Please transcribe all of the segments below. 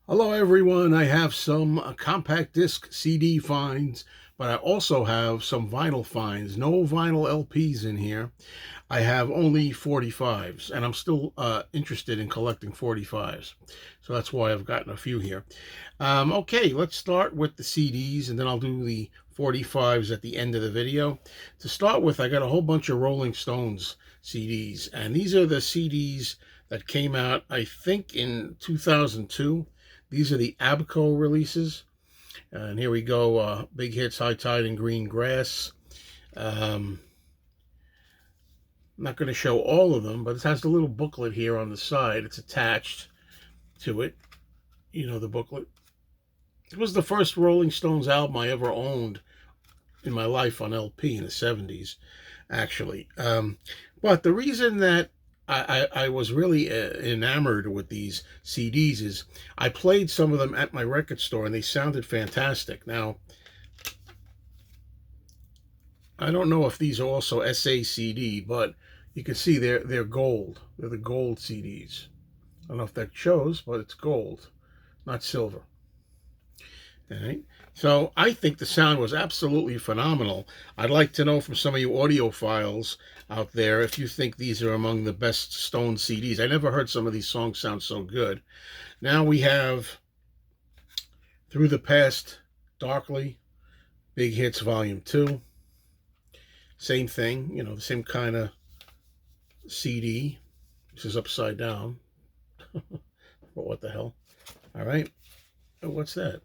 Hello, everyone. I have some compact disc CD finds, but I also have some vinyl finds. No vinyl LPs in here. I have only 45s, and I'm still interested in collecting 45s. So that's why I've gotten a few here. Okay, let's start with the CDs, and then I'll do the 45s at the end of the video. To start with, I got a whole bunch of Rolling Stones CDs, and these are the CDs that came out, I think, in 2002. These are the Abco releases. And here we go. Big hits, High Tide and Green Grass. I'm not going to show all of them, but it has a little booklet here on the side. It's attached to it. You know the booklet. It was the first Rolling Stones album I ever owned in my life on LP in the 70s, actually. But the reason that I was really enamored with these CDs is I played some of them at my record store and they sounded fantastic. Now, I don't know if these are also SACD, but you can see they're gold. They're the gold CDs. I don't know if that shows, but it's gold, not silver. All right. So I think the sound was absolutely phenomenal. I'd like to know from some of you audiophiles out there if you think these are among the best Stone CDs. I never heard some of these songs sound so good. Now we have Through the Past, Darkly, Big Hits Volume 2. Same thing, the same kind of CD. This is upside down. But what the hell? All right. Oh, what's that?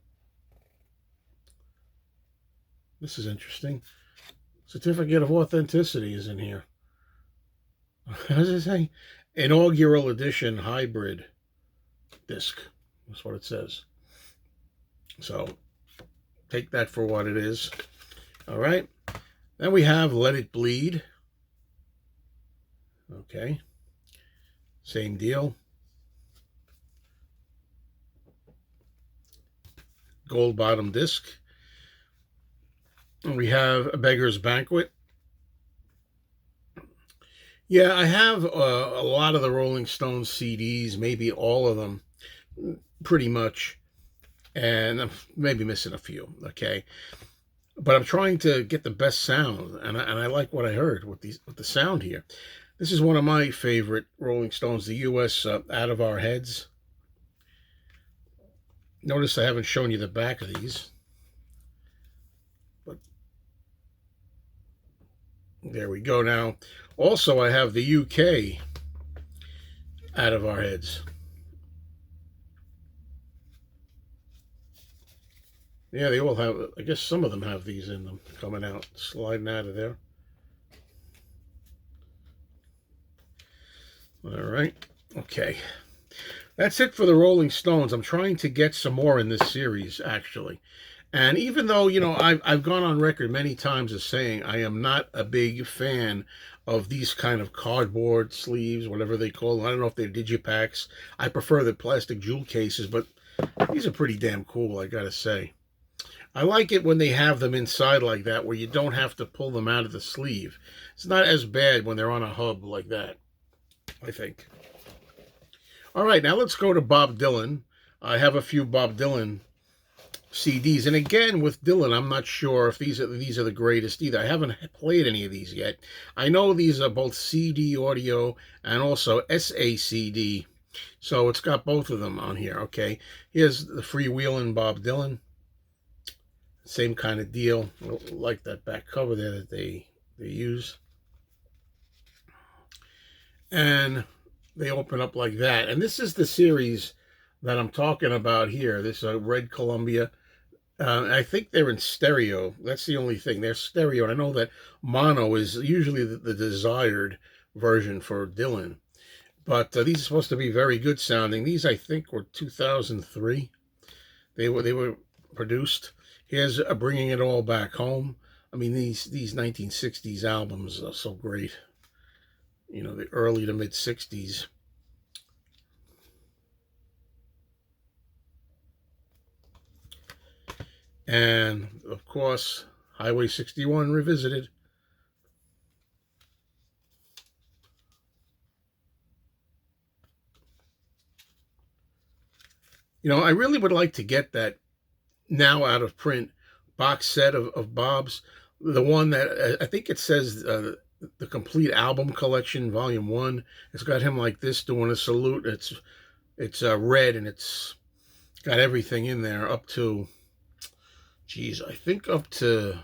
This is interesting. Certificate of Authenticity is in here. How does it say? Inaugural Edition Hybrid Disc. That's what it says. So take that for what it is. All right. Then we have Let It Bleed. Okay. Same deal. Gold bottom disc. And we have A Beggar's Banquet. Yeah, I have a lot of the Rolling Stones CDs, maybe all of them, pretty much. And I'm maybe missing a few, okay? But I'm trying to get the best sound, and I like what I heard with the sound here. This is one of my favorite Rolling Stones, the U.S. Out of Our Heads. Notice I haven't shown you the back of these, but there we go. Now, also I have the UK Out of Our Heads. Yeah, they all have. I guess some of them have these in them coming out, sliding out of there. All right. Okay. That's it for the Rolling Stones. I'm trying to get some more in this series, actually. And even though, I've gone on record many times as saying I am not a big fan of these kind of cardboard sleeves, whatever they call them. I don't know if they're digipacks. I prefer the plastic jewel cases, but these are pretty damn cool, I gotta say. I like it when they have them inside like that, where you don't have to pull them out of the sleeve. It's not as bad when they're on a hub like that, I think. All right, now let's go to Bob Dylan. I have a few Bob Dylan CDs, and again with Dylan, I'm not sure if these are the greatest either. I haven't played any of these yet. I know these are both CD audio and also SACD, so it's got both of them on here. Okay, here's the freewheeling Bob Dylan. Same kind of deal, like that back cover there that they use, and they open up like that. And this is the series that I'm talking about here. This Red Columbia. I think they're in stereo. That's the only thing. They're stereo. And I know that mono is usually the desired version for Dylan. But these are supposed to be very good sounding. These, I think, were 2003. They were produced. Here's Bringing It All Back Home. I mean, these 1960s albums are so great. The early to mid 60s. And, of course, Highway 61 Revisited. I really would like to get that now out of print box set of Bob's. The one that I think it says the complete album collection, volume one. It's got him like this doing a salute. It's red and it's got everything in there up to, geez, I think up to,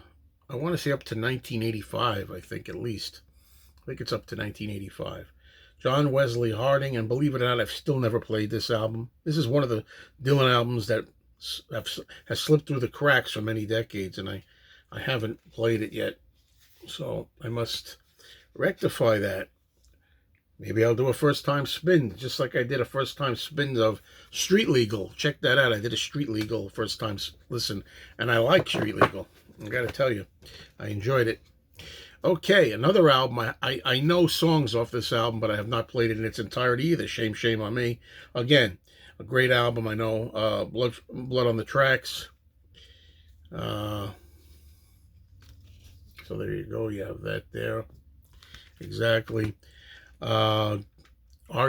I want to say up to 1985. I think at least. I think it's up to 1985. John Wesley Harding, and believe it or not, I've still never played this album. This is one of the Dylan albums that has slipped through the cracks for many decades, and I haven't played it yet. So I must rectify that. Maybe I'll do a first time spin, just like I did a first time spin of Street Legal. Check that out. I did a Street Legal first time listen, and I like Street Legal. I got to tell you, I enjoyed it. Okay, another album. I know songs off this album, but I have not played it in its entirety either. Shame, shame on me. Again, a great album. I know. Blood on the Tracks. So there you go. You have that there. Exactly. Are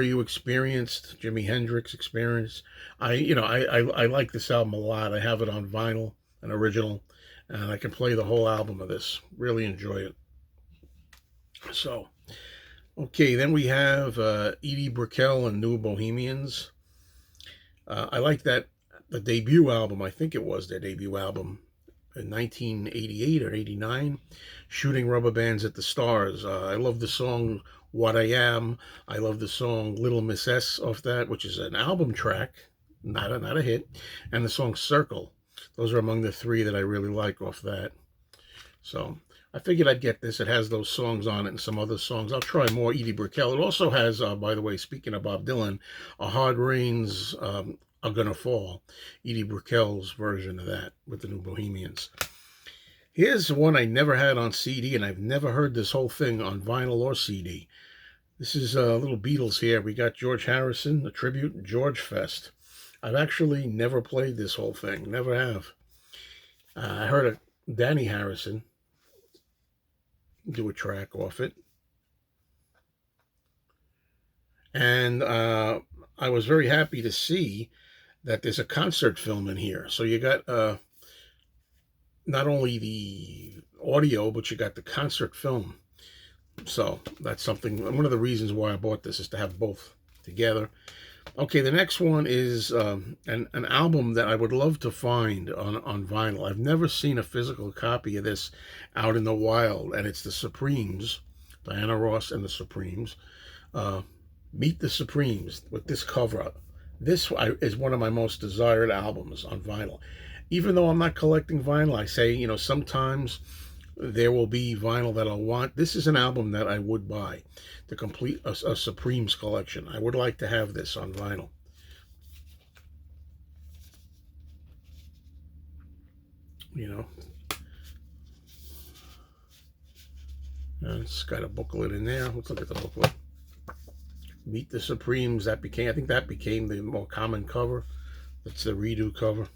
You Experienced? Jimi Hendrix Experience. I like this album a lot. I have it on vinyl, an original, and I can play the whole album of this. Really enjoy it. So, okay, then we have Edie Brickell and New Bohemians. I like that, the debut album, I think it was their debut album in 1988 or 89, Shooting Rubber Bands at the Stars. I love the song What I Am. I love the song Little Miss S off that, which is an album track, not a hit, and the song Circle. Those are among the three that I really like off that. So I figured I'd get this. It has those songs on it and some other songs. I'll try more Edie Brickell. It also has, by the way, speaking of Bob Dylan, A Hard Rains Are Gonna Fall. Edie Brickell's version of that with the New Bohemians. Here's one I never had on CD, and I've never heard this whole thing on vinyl or CD. This is little Beatles here. We got George Harrison, a tribute, George Fest. I've actually never played this whole thing. Never have. I heard of Danny Harrison do a track off it. And I was very happy to see that there's a concert film in here. So you got not only the audio, but you got the concert film. So that's something, one of the reasons why I bought this is to have both together. Okay, the next one is an album that I would love to find on vinyl. I've never seen a physical copy of this out in the wild, and it's the Supremes, Diana Ross and the Supremes. Meet the Supremes with this cover. This is one of my most desired albums on vinyl. Even though I'm not collecting vinyl, I say, sometimes there will be vinyl that I'll want. This is an album that I would buy to complete a Supremes collection. I would like to have this on vinyl. And it's got a booklet in there. Let's look at the booklet. Meet the Supremes. I think that became the more common cover. That's the redo cover.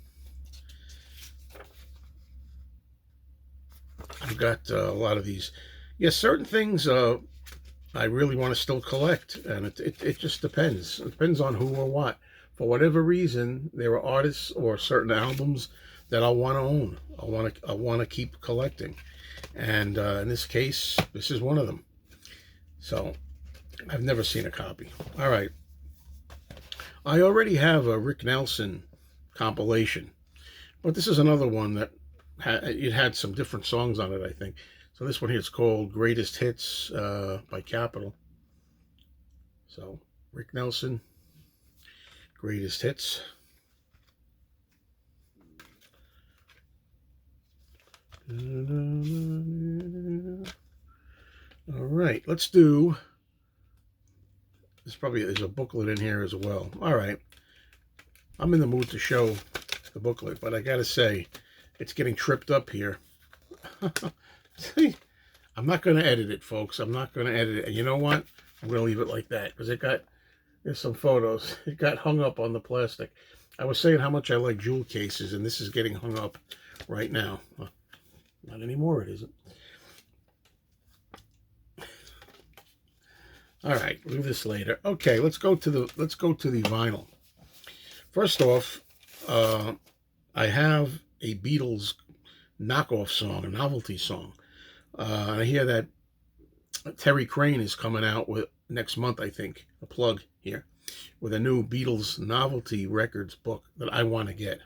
I've got a lot of these. Yes, certain things I really want to still collect, and it just depends. It depends on who or what. For whatever reason, there are artists or certain albums that I want to own. I want to keep collecting, and in this case, this is one of them. So I've never seen a copy. All right, I already have a Rick Nelson compilation, but this is another one that it had some different songs on it, I think. So this one here is called Greatest Hits by Capitol. So Rick Nelson, Greatest Hits. All right, let's do, there's a booklet in here as well. All right, I'm in the mood to show the booklet, but I gotta say, it's getting tripped up here. See, I'm not going to edit it, folks. I'm not going to edit it. And you know what? I'm going to leave it like that because there's some photos. It got hung up on the plastic. I was saying how much I like jewel cases, and this is getting hung up right now. Well, not anymore, it isn't. All right, we'll do this later. Okay, let's go to the vinyl. First off, I have a Beatles knockoff song, a novelty song. And I hear that Terry Crane is coming out with next month, I think, a plug here, with a new Beatles novelty records book that I want to get.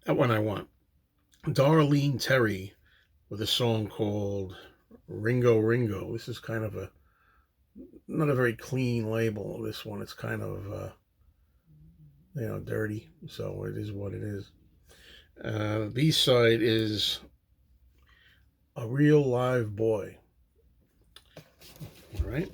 That one I want. Darlene Terry with a song called Ringo Ringo. This is kind of not a very clean label. This one, it's kind of, dirty. So it is what it is. B-side is A Real Live Boy. All right.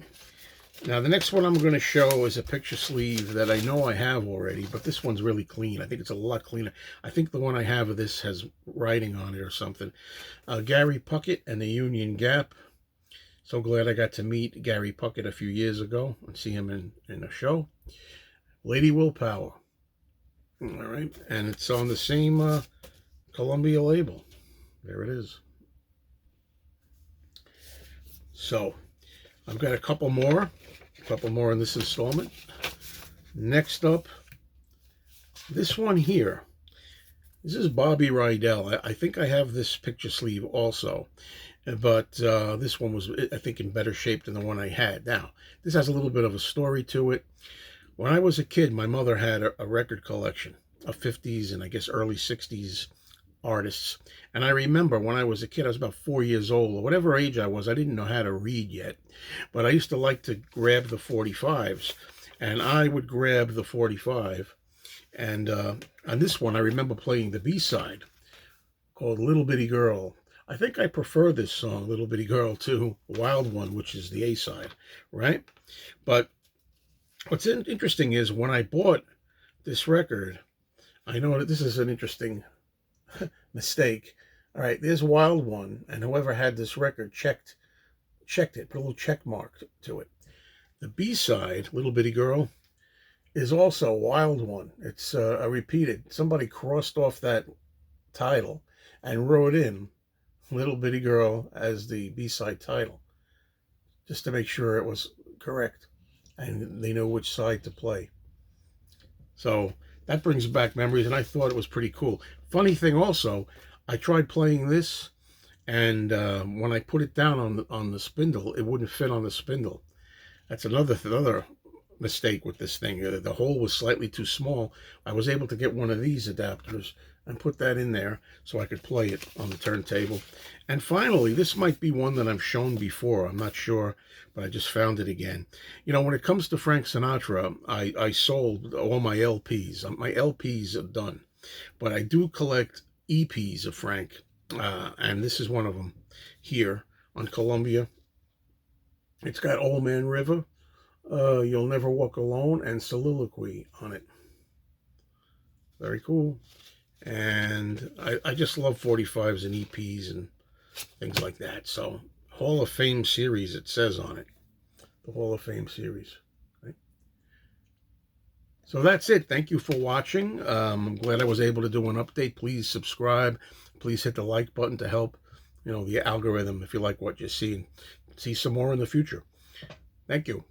Now, the next one I'm going to show is a picture sleeve that I know I have already, but this one's really clean. I think it's a lot cleaner. I think the one I have of this has writing on it or something. Gary Puckett and the Union Gap. So glad I got to meet Gary Puckett a few years ago and see him in a show. Lady Willpower. All right. And it's on the same Columbia label. There it is. So I've got a couple more in this installment. Next up, this one here. This is Bobby Rydell. I think I have this picture sleeve also, but this one was, I think, in better shape than the one I had. Now, this has a little bit of a story to it. When I was a kid, my mother had a record collection of 50s and I guess early 60s artists. And I remember when I was a kid, I was about 4 years old, or whatever age I was, I didn't know how to read yet. But I used to like to grab the 45s, and I would grab the 45. And on this one, I remember playing the B-side called Little Bitty Girl. I think I prefer this song, Little Bitty Girl, to Wild One, which is the A-side, right? But what's interesting is when I bought this record, I know that this is an interesting mistake. All right, there's Wild One, and whoever had this record checked it, put a little check mark to it. The B-side, Little Bitty Girl, is also Wild One. It's a repeated. Somebody crossed off that title and wrote in Little Bitty Girl as the B-side title, just to make sure it was correct and they know which side to play. So that brings back memories, and I thought it was pretty cool. Funny thing also, I tried playing this, and when I put it down on the spindle, it wouldn't fit on the spindle. That's another mistake with this thing. The hole was slightly too small. I was able to get one of these adapters and put that in there so I could play it on the turntable. And finally, this might be one that I've shown before. I'm not sure, but I just found it again. You know, when it comes to Frank Sinatra, I sold all my LPs. My LPs are done, but I do collect EPs of Frank, and this is one of them here on Columbia. It's got Old Man River, You'll Never Walk Alone, and Soliloquy on it. Very cool. And I just love 45s and EPs and things like that. So, Hall of Fame series, it says on it. The Hall of Fame series. Right? So that's it. Thank you for watching. I'm glad I was able to do an update. Please subscribe. Please hit the like button to help, the algorithm if you like what you see. And see some more in the future. Thank you.